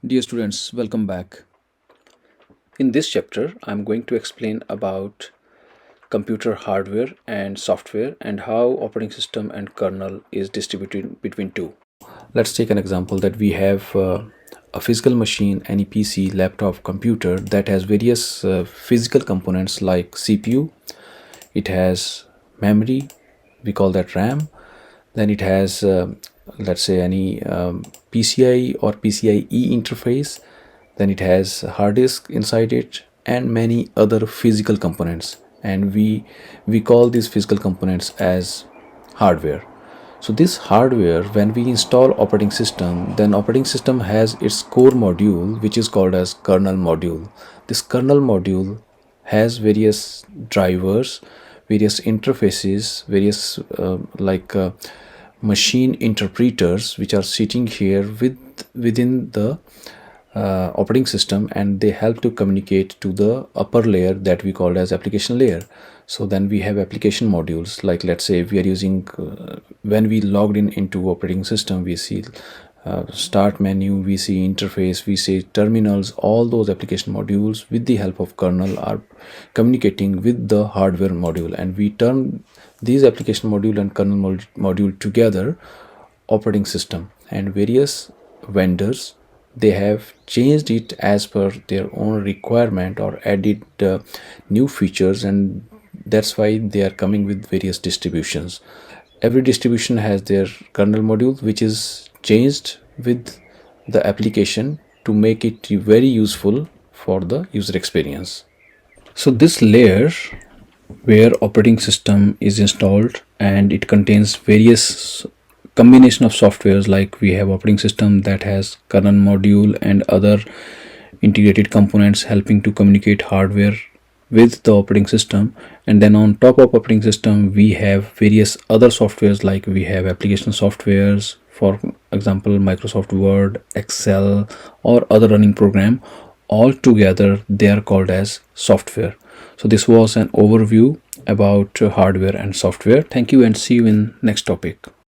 Dear students, welcome back. In this chapter, I'm going to explain about computer hardware and software and how operating system and kernel is distributed between two. Let's take an example that we have a physical machine, any PC, laptop, computer that has various physical components like CPU, it has memory, we call that RAM, then it has let's say any PCI or PCIe interface, then it has hard disk inside it and many other physical components, and we call these physical components as hardware. So this hardware, when we install operating system, then operating system has its core module which is called as kernel module. This kernel module has various drivers, various interfaces, various machine interpreters which are sitting here within the operating system, and they help to communicate to the upper layer that we call as application layer. So then we have application modules, like let's say we are using when we logged in into operating system, we see start menu, we see interface, we see terminals. All those application modules with the help of kernel are communicating with the hardware module, and we turn these application module and kernel module together operating system. And various vendors, they have changed it as per their own requirement or added new features, and that's why they are coming with various distributions. Every distribution has their kernel module which is changed with the application to make it very useful for the user experience. So this layer where operating system is installed, and it contains various combination of softwares, like we have operating system that has kernel module and other integrated components helping to communicate hardware with the operating system. And then on top of operating system we have various other softwares, like we have application softwares, for example Microsoft Word, Excel, or other running program. All together they are called as software. So this was an overview about hardware and software. Thank you and see you in next topic.